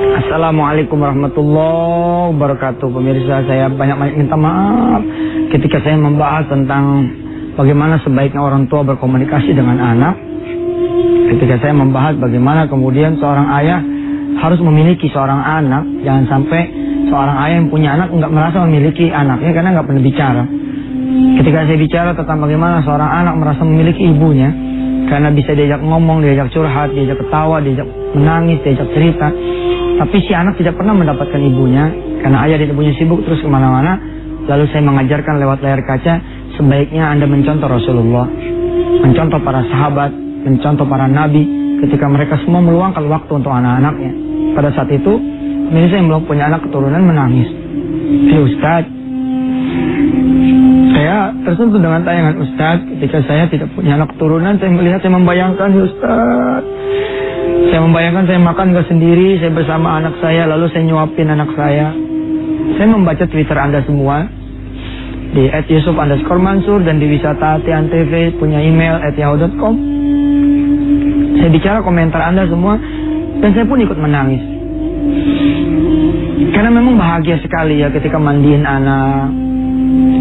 Assalamualaikum warahmatullahi wabarakatuh. Pemirsa, saya banyak minta maaf ketika saya membahas tentang bagaimana sebaiknya orang tua berkomunikasi dengan anak. Ketika saya membahas bagaimana kemudian seorang ayah harus memiliki seorang anak. Jangan sampai seorang ayah yang punya anak nggak merasa memiliki anaknya karena nggak pernah bicara. Ketika saya bicara tentang bagaimana seorang anak merasa memiliki ibunya, karena bisa diajak ngomong, diajak curhat, diajak ketawa, diajak menangis, diajak cerita. Tapi si anak tidak pernah mendapatkan ibunya karena ayah dan ibunya sibuk terus kemana-mana. Lalu saya mengajarkan lewat layar kaca, sebaiknya Anda mencontoh Rasulullah, mencontoh para sahabat, mencontoh para nabi ketika mereka semua meluangkan waktu untuk anak-anaknya. Pada saat itu, misalnya saya belum punya anak keturunan menangis. Ustaz, saya tersentuh dengan tayangan Ustaz. Ketika saya tidak punya anak keturunan, saya melihat, saya membayangkan Ustaz. Saya membayangkan saya makan gak sendiri, saya bersama anak saya, lalu saya nyuapin anak saya. Saya membaca Twitter Anda semua di @yusuf_mansur dan di Wisata @antv, punya email @yahoo.com. Saya bicara komentar Anda semua dan saya pun ikut menangis. Karena memang bahagia sekali ya ketika mandiin anak,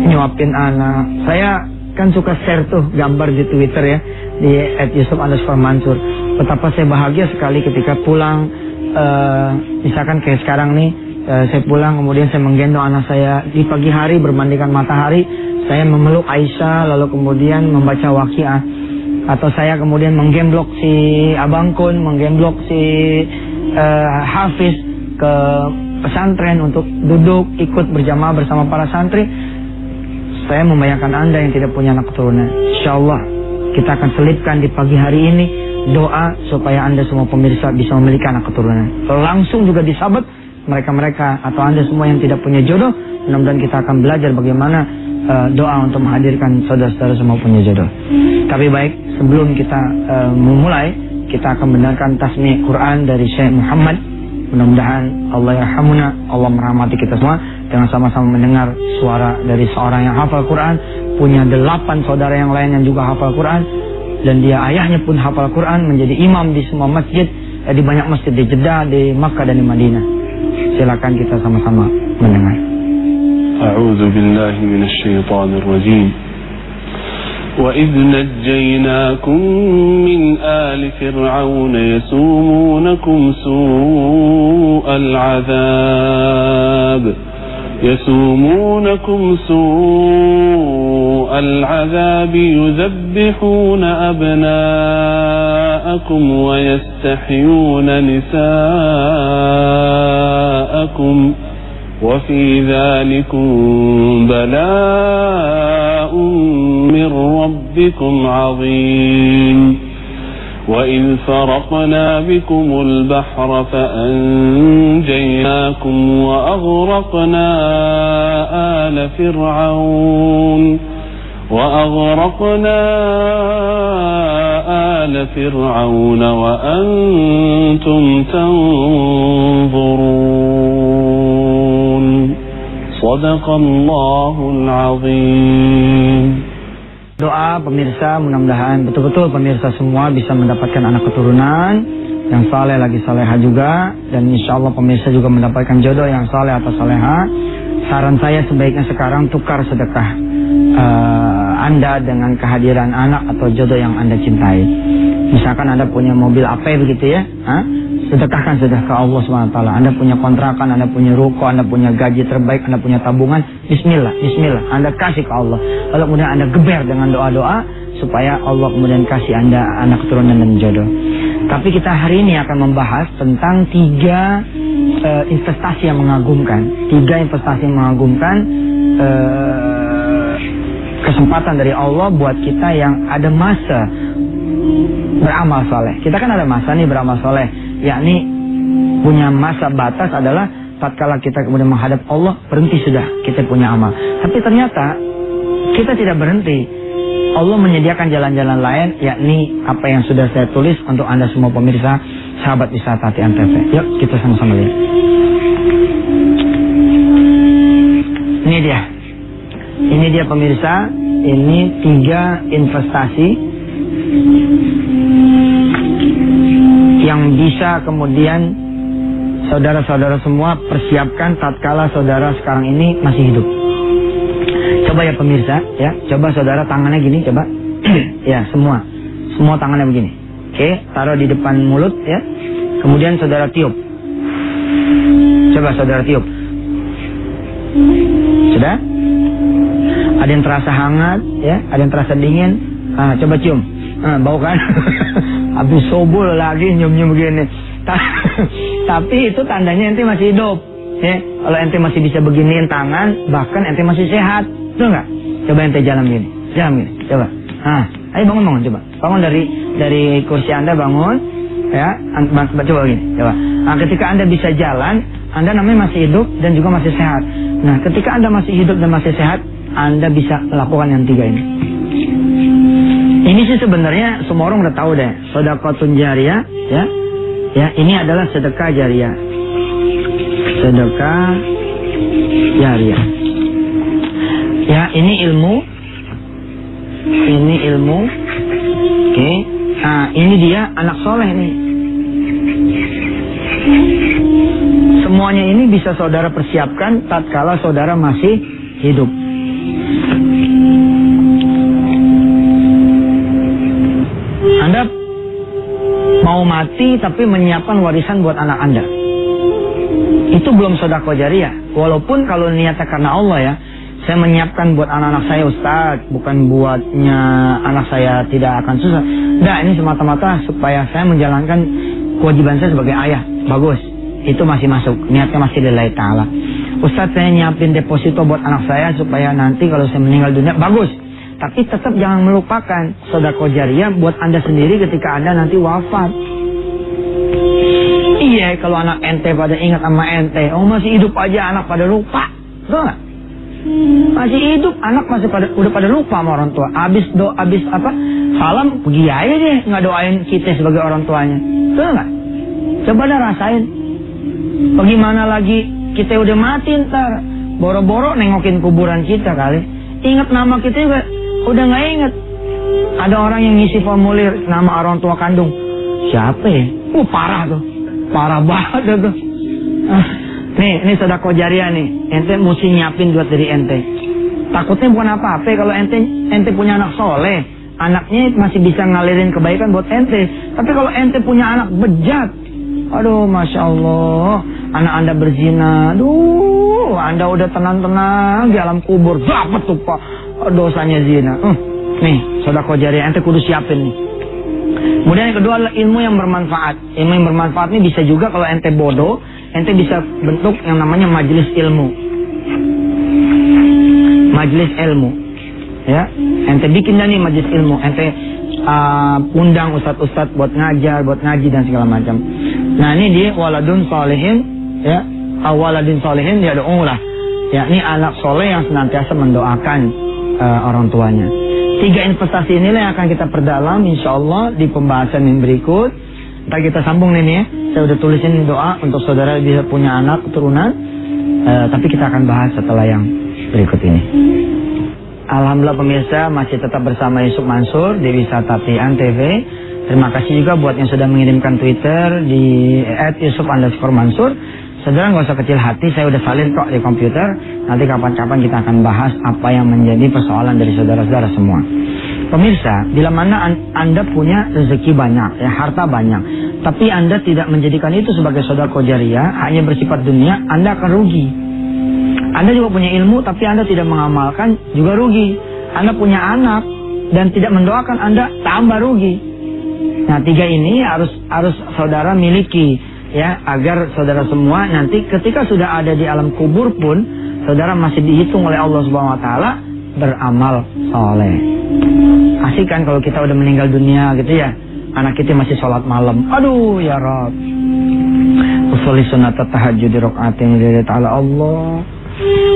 nyuapin anak. Saya kan suka share tuh gambar di Twitter ya, di @yusuf_mansur. Betapa saya bahagia sekali ketika pulang, misalkan kayak sekarang nih, saya pulang kemudian saya menggendong anak saya di pagi hari bermandikan matahari, saya memeluk Aisyah lalu kemudian membaca Waqiah, atau saya kemudian menggemblok si Abang Kun, menggemblok si Hafiz ke pesantren untuk duduk ikut berjamaah bersama para santri. Saya membayangkan Anda yang tidak punya anak keturunan. Insyaallah kita akan selipkan di pagi hari ini doa supaya Anda semua pemirsa bisa memiliki anak keturunan. Langsung juga disahabat mereka-mereka atau Anda semua yang tidak punya jodoh. Mudah-mudahan kita akan belajar bagaimana doa untuk menghadirkan saudara-saudara semua punya jodoh. Tapi baik, sebelum kita memulai, kita akan mendengarkan tasmi' Quran dari Syekh Muhammad. Mudah-mudahan Allah yarhamuna, Allah merahmati kita semua dengan sama-sama mendengar suara dari seorang yang hafal Quran, punya 8 saudara yang lain yang juga hafal Quran, dan dia ayahnya pun hafal Quran, menjadi imam di semua masjid, di banyak masjid di Jeddah, di Makkah dan di Madinah. Silakan kita sama-sama mendengar. A'udzu billahi minasy syaithanir rajim. Wa idh najjaynakum min ali fir'aun yasumunakum su'al 'adzab يسومونكم سوء العذاب يذبحون أبناءكم ويستحيون نساءكم وفي ذلكم بلاء من ربكم عظيم وإذ فرقنا بكم البحر فأنجيناكم وأغرقنا آل فرعون وأنتم تنظرون صدق الله العظيم. Doa pemirsa, mudah-mudahan betul-betul pemirsa semua bisa mendapatkan anak keturunan yang saleh lagi saleha juga, dan insya Allah pemirsa juga mendapatkan jodoh yang saleh atau saleha. Saran saya sebaiknya sekarang tukar sedekah Anda dengan kehadiran anak atau jodoh yang Anda cintai. Misalkan Anda punya mobil apa begitu ya, sedekahkan sudah ke Allah SWT. Anda punya kontrakan, Anda punya ruko, Anda punya gaji terbaik, Anda punya tabungan, bismillah, Anda kasih ke Allah. Lalu kemudian Anda geber dengan doa-doa supaya Allah kemudian kasih Anda anak keturunan dan jodoh. Tapi kita hari ini akan membahas tentang 3 investasi yang mengagumkan. 3 investasi yang mengagumkan, kesempatan dari Allah buat kita yang ada masa beramal soleh. Kita kan ada masa nih beramal soleh, yakni punya masa batas adalah tatkala kita kemudian menghadap Allah, berhenti sudah kita punya amal. Tapi ternyata kita tidak berhenti. Allah menyediakan jalan-jalan lain, yakni apa yang sudah saya tulis untuk Anda semua pemirsa sahabat Wisata Antv. Yuk kita sama-sama lihat. Ini dia pemirsa, ini 3 investasi yang bisa kemudian saudara-saudara semua persiapkan tatkala saudara sekarang ini masih hidup. Coba ya pemirsa, ya, coba saudara tangannya gini, coba. Ya, semua tangannya begini. Oke, taruh di depan mulut, ya. Kemudian saudara tiup. Coba saudara tiup. Sudah? Ada yang terasa hangat, ya, ada yang terasa dingin. Coba cium. Bau kan? Habis sobul lagi nyium-nyium begini. Tapi itu tandanya ente masih hidup, ya. Kalau ente masih bisa beginiin tangan, bahkan ente masih sehat, betul nggak? Coba ente jalan gini, coba. Ayo bangun, coba. Bangun dari kursi anda, bangun, ya. Coba gini, coba. Ketika anda bisa jalan, anda namanya masih hidup dan juga masih sehat. Nah, ketika anda masih hidup dan masih sehat, anda bisa melakukan yang 3 ini. Ini sih sebenarnya semua orang udah tahu deh, sedekahun jariyah, ya. Ya, ini adalah sedekah jariyah. Sedekah jariyah. Ya, ini ilmu. Ini ilmu. Oke. Nah, ini dia anak soleh nih. Semuanya ini bisa saudara persiapkan tatkala saudara masih hidup. Anda mau mati tapi menyiapkan warisan buat anak Anda. Itu belum sedekah jariyah. Walaupun kalau niatnya karena Allah, ya. Saya menyiapkan buat anak-anak saya, Ustaz, bukan buatnya anak saya tidak akan susah. Enggak, ini semata-mata supaya saya menjalankan kewajiban saya sebagai ayah. Bagus. Itu masih masuk. Niatnya masih lillahi ta'ala. Ustaz, saya nyiapin deposito buat anak saya supaya nanti kalau saya meninggal dunia. Bagus. Tapi tetap jangan melupakan sedekah jariyah buat Anda sendiri ketika Anda nanti wafat. Iya, kalau anak ente pada ingat sama ente, masih hidup aja anak pada lupa. Betul nggak? Masih hidup anak udah pada lupa sama orang tua. Abis salam pergi aja deh, nggak doain kita sebagai orang tuanya. Betul nggak? Coba dah rasain. Bagaimana lagi kita udah mati ntar, boro-boro nengokin kuburan kita kali. Ingat nama kita juga udah nggak inget. Ada orang yang ngisi formulir nama orang tua kandung. Siapa ya? Parah tuh. Parah banget tuh. Ini sedekah jariyah nih. Ente mesti nyiapin buat diri ente. Takutnya bukan apa-apa kalau ente punya anak soleh. Anaknya masih bisa ngalirin kebaikan buat ente. Tapi kalau ente punya anak bejat, aduh, Masya Allah, anak Anda berzina, aduh, Anda udah tenang-tenang di alam kubur, dapat tuh Pak dosanya zina. Nih, sedekah jariyah ente kudu siapin nih. Kemudian yang kedua adalah ilmu yang bermanfaat. Ilmu yang bermanfaat ini bisa juga kalau ente bodoh, ente bisa bentuk yang namanya majelis ilmu. Majelis ilmu. Ya, ente bikin dah nih majelis ilmu. Ente undang ustadz-ustadz buat ngajar, buat ngaji dan segala macam. Nah, ini dia waladun solehin, ya, waladun solehin dia doa lah. Ya, ini anak soleh yang senantiasa mendoakan orang tuanya. 3 investasi inilah yang akan kita perdalam insyaallah di pembahasan yang berikut. Ntar kita sambung nih ya. Saya udah tulisin doa untuk saudara bisa punya anak keturunan. Tapi kita akan bahas setelah yang berikut ini. Alhamdulillah pemirsa masih tetap bersama Yusuf Mansur di Wisata Pian TV. Terima kasih juga buat yang sudah mengirimkan Twitter di @yusuf_mansur. Saudara nggak usah kecil hati, saya udah salin kok di komputer. Nanti kapan-kapan kita akan bahas apa yang menjadi persoalan dari saudara-saudara semua. Pemirsa, bila mana Anda punya rezeki banyak, ya, harta banyak, tapi Anda tidak menjadikan itu sebagai sedekah jariyah, hanya bersifat dunia, Anda akan rugi. Anda juga punya ilmu, tapi Anda tidak mengamalkan, juga rugi. Anda punya anak dan tidak mendoakan, Anda tambah rugi. Nah, 3 ini harus saudara miliki. Ya, agar saudara semua nanti ketika sudah ada di alam kubur pun saudara masih dihitung oleh Allah Subhanahu wa taala beramal soleh. Asik kan kalau kita udah meninggal dunia gitu ya, anak kita masih sholat malam. Aduh ya Rabb, usolli sunat tahajud rakaatin lillahi ta'ala Allah.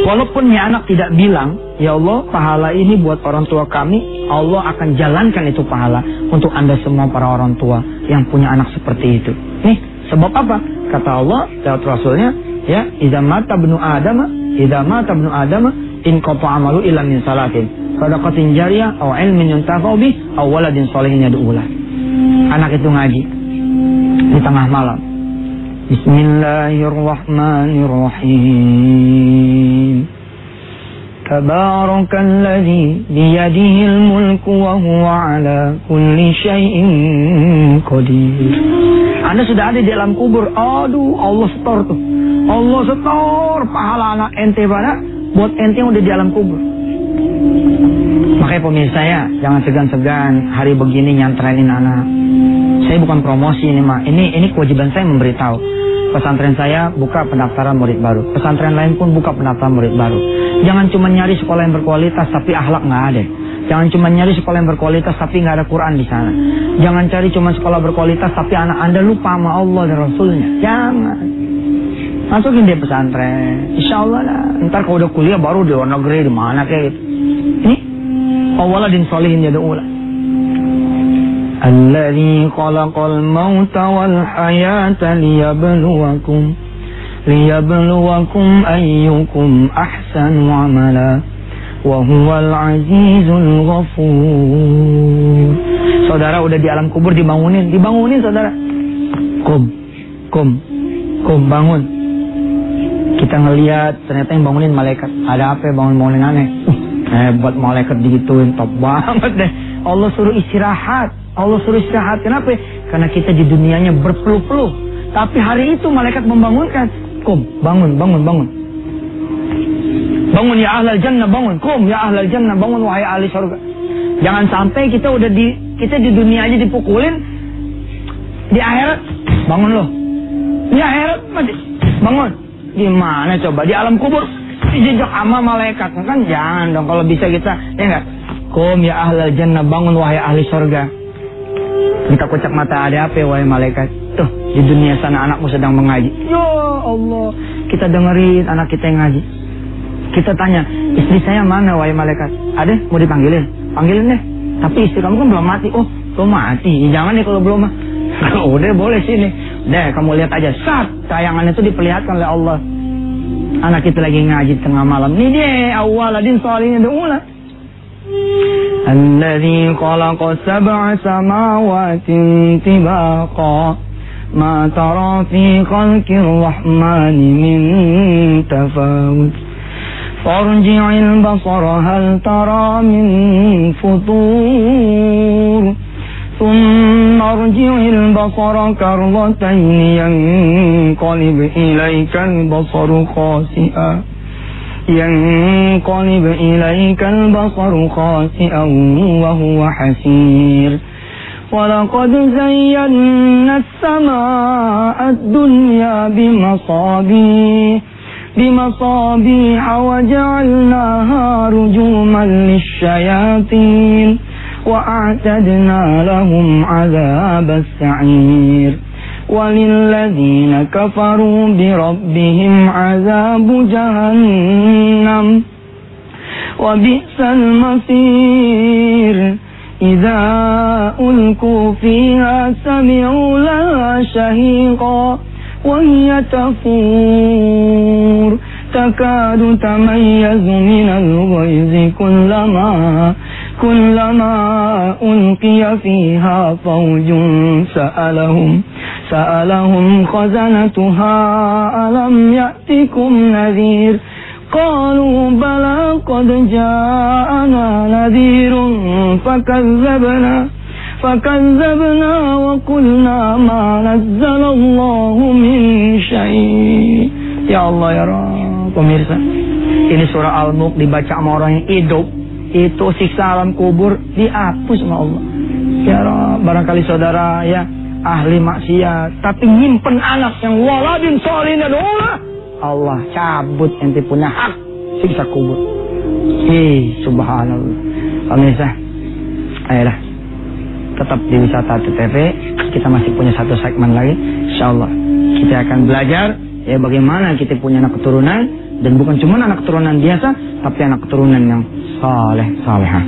Walaupun ya anak tidak bilang, ya Allah pahala ini buat orang tua kami, Allah akan jalankan itu pahala untuk Anda semua para orang tua yang punya anak seperti itu. Nih, sebab apa? Kata Allah lewat Rasulnya, ya, idza mata ibnu Adam in qata amalu illa min salatin, sadaqatin jariyah aw ilmin yuntafa'u bih aw waladin shalihin yad'u lah. Anak itu ngaji di tengah malam. Bismillahirrahmanirrahim. Tabarakalladzi biyadihil mulku wa huwa ala kulli syai'in qadir. Anda sudah ada di alam kubur. Aduh, Allah setor tuh. Allah setor pahala anak ente pada buat ente yang udah di alam kubur. Makanya pemirsa ya, jangan segan-segan hari begini nyantrainin anak. Saya bukan promosi ini mah. Ini kewajiban saya memberitahu. Pesantren saya buka pendaftaran murid baru. Pesantren lain pun buka pendaftaran murid baru. Jangan cuma nyari sekolah yang berkualitas tapi akhlak nggak ada. Jangan cuma nyari sekolah yang berkualitas tapi nggak ada Quran di sana. Jangan cari cuma sekolah berkualitas tapi anak Anda lupa sama Allah dan Rasulnya. Jangan. Masukin dia pesantren. Insya Allah lah. Ntar kalau udah kuliah baru di luar negeri di mana kayak gitu. Ini awaladin solihin yad'ula. Alladzi khalaqal mauta wal hayata liyabluwakum ayyukum ahsanu amala wa huwal azizul ghafur. Saudara udah di alam kubur dibangunin saudara. Kum bangun. Kita ngelihat ternyata yang bangunin malaikat. Ada apa ya bangunin aneh? Hebat malaikat digituin, top banget deh. Allah suruh istirahat. Kenapa? Karena kita di dunianya berpeluh-peluh. Tapi hari itu malaikat membangunkan. Bangun. Bangun ya ahlal jannah, bangun. Ya ahlal jannah, bangun wahai ahli surga. Jangan sampai kita di dunia aja dipukulin. Di akhirat bangun loh. Di akhirat masih bangun. Gimana coba di alam kubur dijejak sama malaikat? Kan jangan dong, kalau bisa kita ya enggak. Ya ahlal jannah, bangun wahai ahli surga. Kita kocak mata, ada apa wahai malaikat? Tuh, di dunia sana anakmu sedang mengaji. Ya Allah, kita dengerin anak kita yang ngaji. Kita tanya, istri saya mana wahai malaikat? Ada, mau dipanggilin? Panggilin deh. Tapi istri kamu kan belum mati. Oh, belum mati. Jangan deh kalau belum mah. Udah boleh sini. Deh, kamu lihat aja. Tayangan itu diperlihatkan oleh Allah. Anak kita lagi ngaji tengah malam. Ini dia, awaladin sholihin yad'ula. Alladzi khalaqa sab'a samawati tibaqa ma tara fi khalqir rahmani min tafawut farji'il basara hal tara min futur thumma arji'il basara karratayn yanqalib ilaykal basaru khasi'a ينقلب إليك البصر خاسئا وهو حسير ولقد زينا السماء الدنيا بمصابيح وجعلناها رجوما للشياطين وأعتدنا لهم عذاب السعير وللذين كفروا بربهم عذاب جهنم وبئس المصير إذا ألقوا فيها سمعوا لها شهيقا وهي تفور تكاد تميز من الغيظ كلما ألقي فيها فوج سألهم خزنتها ألم يأتكم نذير قالوا بلى قد جاءنا نذير فكذبنا وقلنا ما نزل الله من شيء. Ya Allah ya Rabb. Pemirsa, ini surah Al-Mulk dibaca sama orang yang hidup, itu siksa alam kubur dihapus sama Allah. Ya Rabb, barangkali saudara ya ahli maksiat tapi nyimpen anak yang waladin sholihin yad'ula, Allah cabut ente punya hak siksa kubur. Subhanallah. Pemirsa, ayolah tetap di Wisata TV. Kita masih punya satu segmen lagi. Insyaallah kita akan belajar ya bagaimana kita punya anak keturunan, dan bukan cuma anak keturunan biasa tapi anak keturunan yang salehah.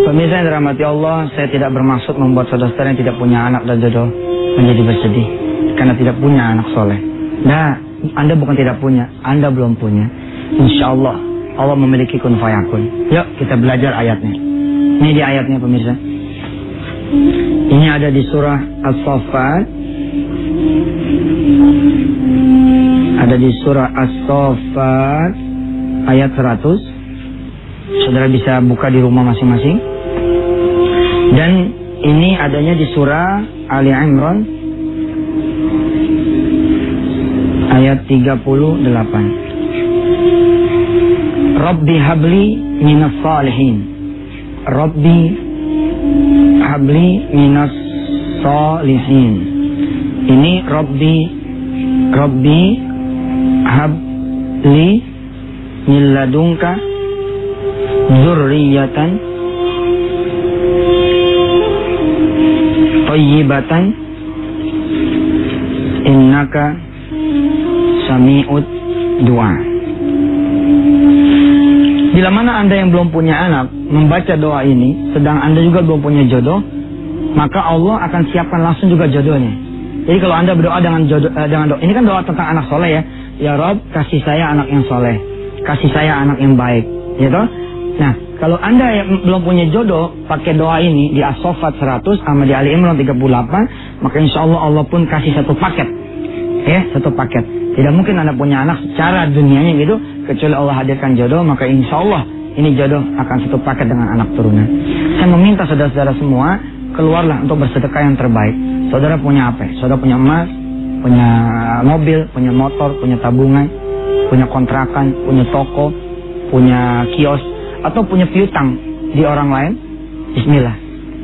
Pemirsa yang dirahmati Allah, saya tidak bermaksud membuat saudara-saudara yang tidak punya anak dan jodoh menjadi bersedih karena tidak punya anak soleh. Nah, Anda bukan tidak punya, Anda belum punya. Insya Allah, Allah memiliki kun fayakun. Yuk kita belajar ayatnya. Ini di ayatnya pemirsa. Ini ada di surah As-Saffat Ada di surah As-Saffat ayat 100. Saudara bisa buka di rumah masing-masing. Dan ini adanya di surah Ali Imran ayat 38. Rabbi habli minas salihin. Rabbi habli minas salihin. Ini Rabbi habli min ladunka dzurriyyatan thayyibatan innaka sami'ud du'a. Bila mana Anda yang belum punya anak membaca doa ini, sedang Anda juga belum punya jodoh, maka Allah akan siapkan langsung juga jodohnya. Jadi kalau Anda berdoa dengan doa, ini kan doa tentang anak soleh ya. Ya Rob, kasih saya anak yang soleh, kasih saya anak yang baik, gitu. Nah, kalau Anda yang belum punya jodoh, pakai doa ini di As-Saffat 100 sama di Ali Imran 38, maka insya Allah pun kasih satu paket, ya, satu paket. Tidak mungkin Anda punya anak secara dunianya gitu, kecuali Allah hadirkan jodoh, maka insya Allah ini jodoh akan satu paket dengan anak turunan. Saya meminta saudara-saudara semua, keluarlah untuk bersedekah yang terbaik. Saudara punya apa? Saudara punya emas, punya mobil, punya motor, punya tabungan, punya kontrakan, punya toko, punya kios, atau punya piutang di orang lain. Bismillah.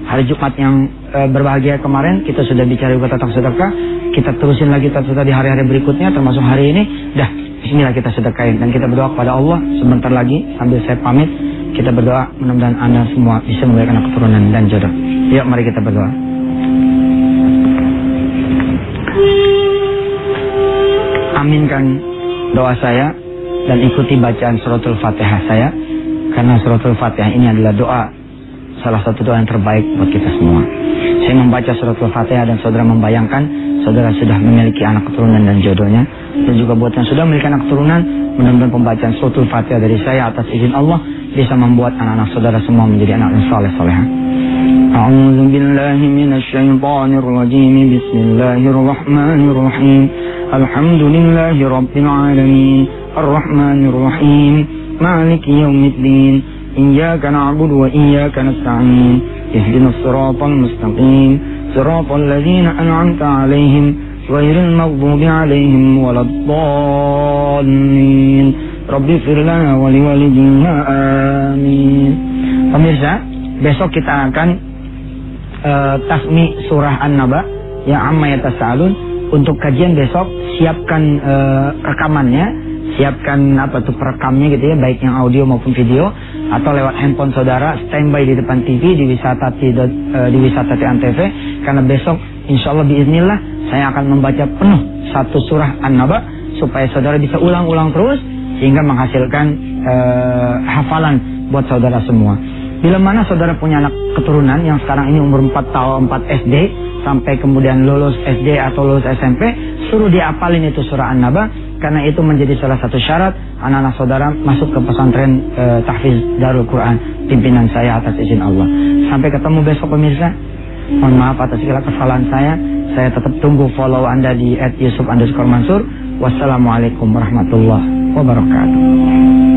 Hari Jumat yang berbahagia kemarin kita sudah bicara juga tentang sedekah. Kita terusin lagi sedekah di hari-hari berikutnya, termasuk hari ini. Dah, bismillah kita sedekahin dan kita berdoa kepada Allah sebentar lagi sambil saya pamit. Kita berdoa mudah-mudahan Anda semua bisa memberikan anak keturunan dan jodoh. Yuk mari kita berdoa. Aminkan doa saya dan ikuti bacaan suratul Fatihah saya, karena suratul Fatihah ini adalah doa, salah satu doa yang terbaik buat kita semua. Saya membaca suratul Fatihah dan saudara membayangkan saudara sudah memiliki anak keturunan dan jodohnya. Dan juga buat yang sudah memiliki anak keturunan, mudah-mudahan pembacaan suratul Fatihah dari saya atas izin Allah bisa membuat anak-anak saudara semua menjadi anak yang saleh-salehah. A'udzu billahi minasy syaithanir rajim. Bismillahirrahmanirrahim. Alhamdulillahi rabbil alamin. Arrahmanir rahim. Maliki yaumiddin. Iyyaka na'budu wa iyyaka nasta'in. Ihdinas siratal mustaqim. Siratal ladzina an'amta 'alaihim ghairil maghdubi 'alaihim waladdallin. Rabbi ighfir lana wa liwalidina amin. Pemirsa, besok kita akan tasmi surah An-Naba ya amma yatasaalun. Untuk kajian besok siapkan rekamannya, siapkan perekamnya gitu ya, baik yang audio maupun video, atau lewat handphone saudara standby di depan TV di Wisata Antv, karena besok insyaallah biiznillah saya akan membaca penuh satu surah An-Naba supaya saudara bisa ulang-ulang terus sehingga menghasilkan hafalan buat saudara semua. Bila mana saudara punya anak keturunan yang sekarang ini umur 4 tahun 4 SD sampai kemudian lulus SD atau lulus SMP, suruh dia hafalin itu surah An-Naba, karena itu menjadi salah satu syarat anak-anak saudara masuk ke pesantren tahfiz Darul Quran pimpinan saya atas izin Allah. Sampai ketemu besok pemirsa. Mohon maaf atas segala kesalahan saya. Saya tetap tunggu follow Anda di @yusuf_mansur. Wassalamualaikum warahmatullahi wabarakatuh.